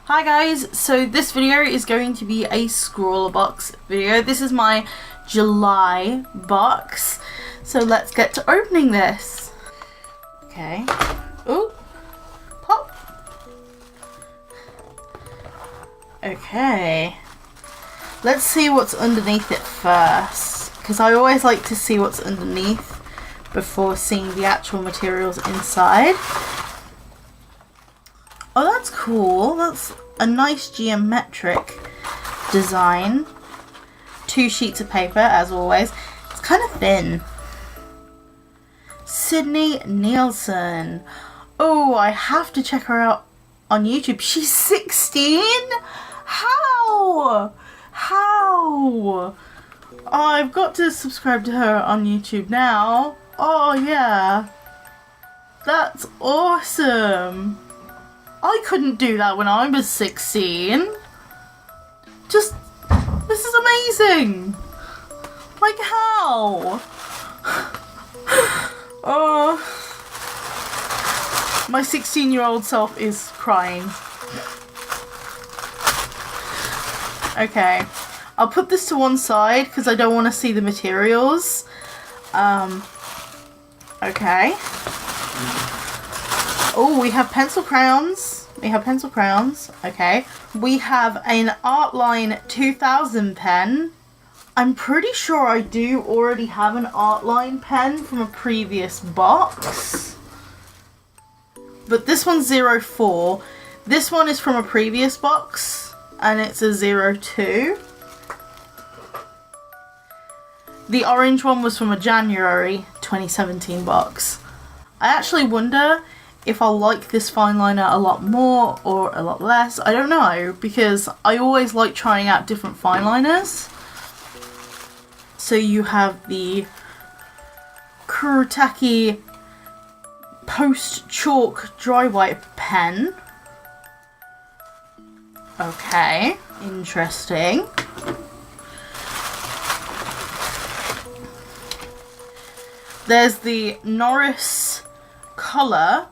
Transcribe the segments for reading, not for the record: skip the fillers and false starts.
Hi guys, so this video is going to be a SCRAWLRBOX video. This is my July box, so let's get to opening this. Okay, ooh, pop. Okay, let's see what's underneath it first, because I always like to see what's underneath before seeing the actual materials inside. Oh, that's cool. That's a nice geometric design. 2 sheets of paper, as always. It's kind of thin. Sydney Nielsen. Oh, I have to check her out on YouTube. She's 16? How? How? Oh, I've got to subscribe to her on YouTube now. Oh, yeah. That's awesome. I couldn't do that when I was 16. This is amazing. Like, how? Oh, my 16-year-old self is crying. Okay, I'll put this to one side because I don't want to see the materials. Okay. Oh, we have pencil crayons. Okay. We have an Artline 2000 pen. I'm pretty sure I do already have an Artline pen from a previous box. But this one's 04. This one is from a previous box, and it's a 02. The orange one was from a January 2017 box. I actually wonder if I'll like this fine liner a lot more or a lot less. I don't know, because I always like trying out different fine liners. So you have the Kurotake Post Chalk Dry White pen. Okay, interesting. There's the Norris Colour.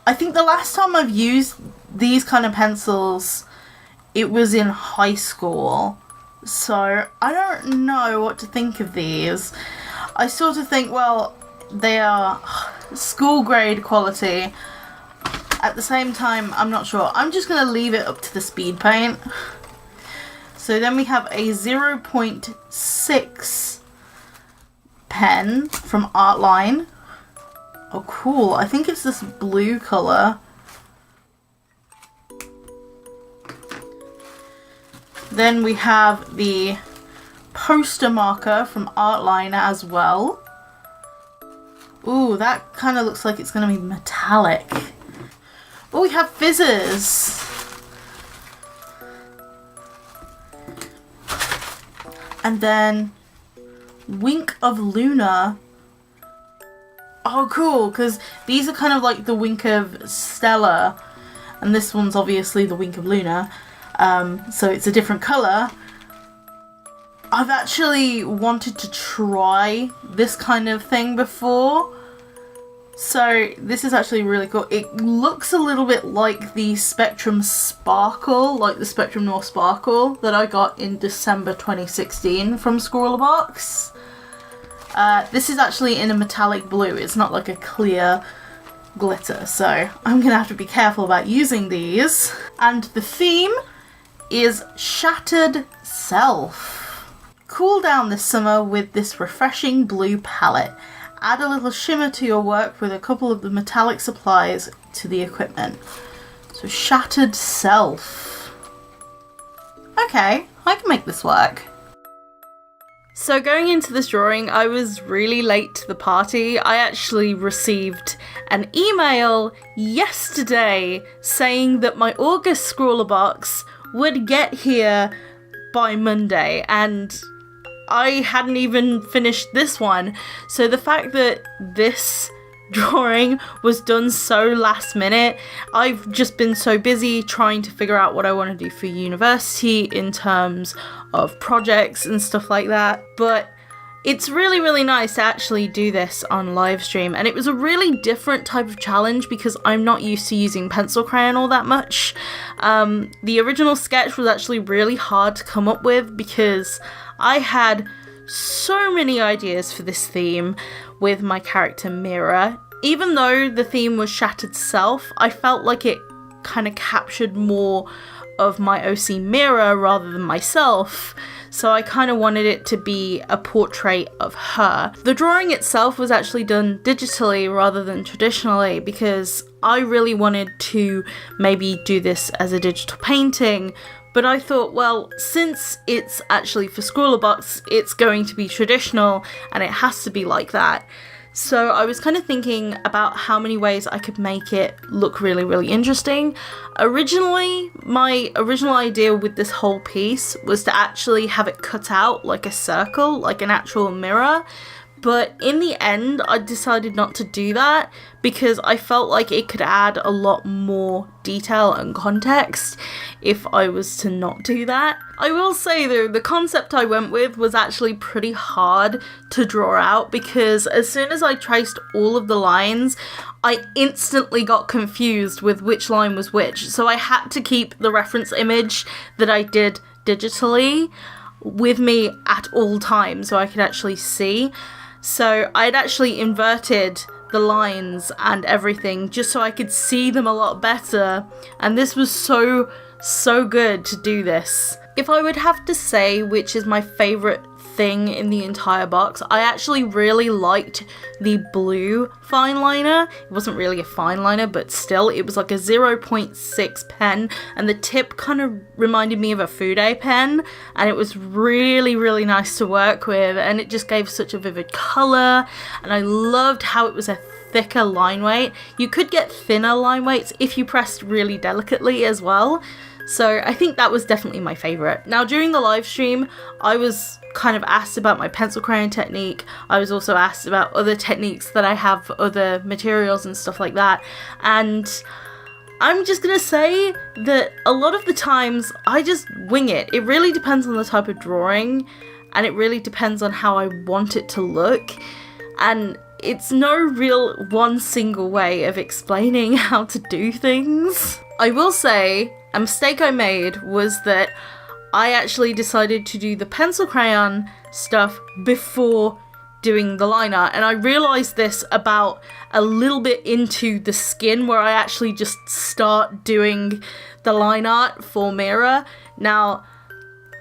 I think the last time I've used these kind of pencils, it was in high school. So I don't know what to think of these. I sort of think, well, they are school grade quality. At the same time, I'm not sure. I'm just going to leave it up to the speed paint. So then we have a 0.6 pen from Artline. Oh, cool. I think it's this blue colour. Then we have the poster marker from Artline as well. Ooh, that kind of looks like it's going to be metallic. Oh, we have fizzers. And then Wink of Luna. Oh, cool, because these are kind of like the Wink of Stella, and this one's obviously the Wink of Luna, so it's a different colour. I've actually wanted to try this kind of thing before, so this is actually really cool. It looks a little bit like the Spectrum Sparkle, like the Spectrum North Sparkle that I got in December 2016 from SCRAWLRBOX. This is actually in a metallic blue. It's not like a clear glitter, so I'm gonna have to be careful about using these. And the theme is Shattered Self. Cool down this summer with this refreshing blue palette. Add a little shimmer to your work with a couple of the metallic supplies to the equipment. So Shattered Self. Okay, I can make this work. So going into this drawing, I was really late to the party. I actually received an email yesterday saying that my August SCRAWLRBOX would get here by Monday, and I hadn't even finished this one. So the fact that this drawing was done so last minute, I've just been so busy trying to figure out what I want to do for university in terms of projects and stuff like that. But It's really, really nice to actually do this on live stream, and it was a really different type of challenge because I'm not used to using pencil crayon all that much. The original sketch was actually really hard to come up with because I had so many ideas for this theme with my character Mira. Even though the theme was Shattered Self, I felt like it kind of captured more of my OC Mira rather than myself, so I kind of wanted it to be a portrait of her. The drawing itself was actually done digitally rather than traditionally because I really wanted to maybe do this as a digital painting, but I thought, well, since it's actually for SCRAWLRBOX, it's going to be traditional and it has to be like that. So I was kind of thinking about how many ways I could make it look really, really interesting. Originally, my original idea with this whole piece was to actually have it cut out like a circle, like an actual mirror. But in the end, I decided not to do that because I felt like it could add a lot more detail and context if I was to not do that. I will say though, the concept I went with was actually pretty hard to draw out because as soon as I traced all of the lines, I instantly got confused with which line was which. So I had to keep the reference image that I did digitally with me at all times so I could actually see. So I'd actually inverted the lines and everything just so I could see them a lot better, and this was so good to do this. If I would have to say which is my favourite thing in the entire box, I actually really liked the blue fine liner. It wasn't really a fine liner, but still, it was like a 0.6 pen, and the tip kind of reminded me of a Fude pen, and it was really, really nice to work with, and it just gave such a vivid colour, and I loved how it was a thicker line weight. You could get thinner line weights if you pressed really delicately as well. So I think that was definitely my favourite. Now during the live stream, I was kind of asked about my pencil crayon technique. I was also asked about other techniques that I have for other materials and stuff like that. And I'm just gonna say that a lot of the times I just wing it. It really depends on the type of drawing, and it really depends on how I want it to look. And it's no real one single way of explaining how to do things. I will say, a mistake I made was that I actually decided to do the pencil crayon stuff before doing the line art, and I realised this about a little bit into the skin where I actually just start doing the line art for Mira. Now,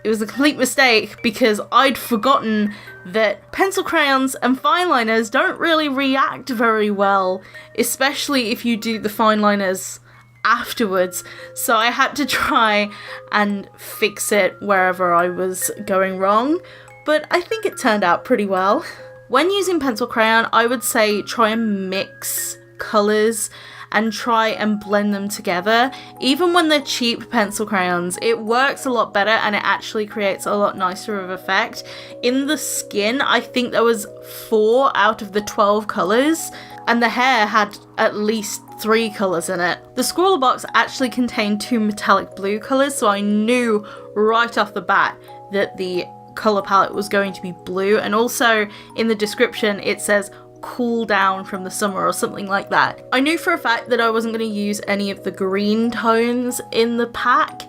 it was a complete mistake because I'd forgotten that pencil crayons and fine liners don't really react very well, especially if you do the fine liners afterwards, so I had to try and fix it wherever I was going wrong, but I think it turned out pretty well. When using pencil crayon, I would say try and mix colours and try and blend them together. Even when they're cheap pencil crayons, it works a lot better and it actually creates a lot nicer of effect. In the skin, I think there was 4 out of the 12 colours, and the hair had at least 3 colours in it. The SCRAWLRBOX actually contained 2 metallic blue colours, so I knew right off the bat that the colour palette was going to be blue, and also in the description it says cool down from the summer or something like that. I knew for a fact that I wasn't going to use any of the green tones in the pack.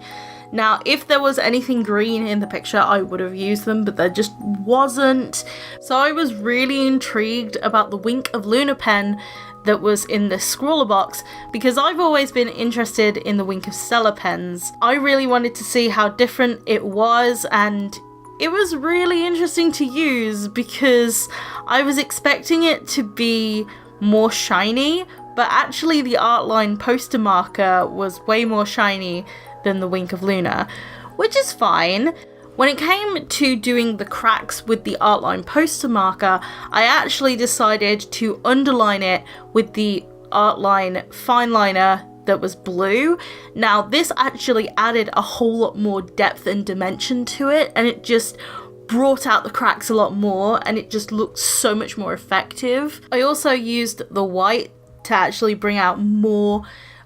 Now, if there was anything green in the picture, I would have used them, but there just wasn't. So I was really intrigued about the Wink of Luna pen that was in the SCRAWLRBOX because I've always been interested in the Wink of Stella pens. I really wanted to see how different it was, and it was really interesting to use because I was expecting it to be more shiny, but actually the Artline poster marker was way more shiny than the Wink of Luna, which is fine. When it came to doing the cracks with the Artline poster marker, I actually decided to underline it with the Artline fine liner that was blue. Now, this actually added a whole lot more depth and dimension to it, and it just brought out the cracks a lot more, and it just looked so much more effective. I also used the white to actually bring out more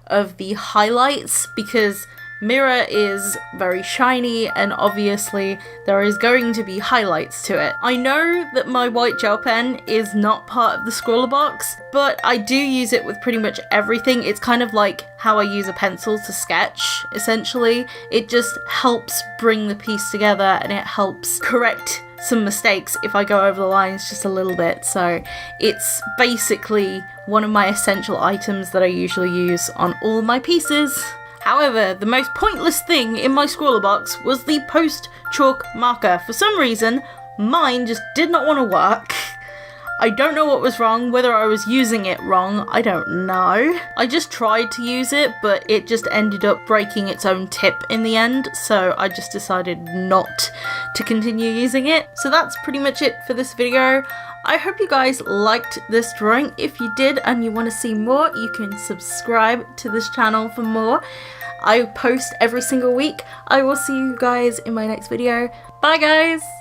of the highlights because mirror is very shiny, and obviously there is going to be highlights to it. I know that my white gel pen is not part of the SCRAWLRBOX, but I do use it with pretty much everything. It's kind of like how I use a pencil to sketch, essentially. It just helps bring the piece together, and it helps correct some mistakes if I go over the lines just a little bit. So it's basically one of my essential items that I usually use on all my pieces. However, the most pointless thing in my SCRAWLRBOX was the post chalk marker. For some reason, mine just did not want to work. I don't know what was wrong, whether I was using it wrong, I don't know. I just tried to use it, but it just ended up breaking its own tip in the end, so I just decided not to continue using it. So that's pretty much it for this video. I hope you guys liked this drawing. If you did and you want to see more, you can subscribe to this channel for more. I post every single week. I will see you guys in my next video. Bye guys!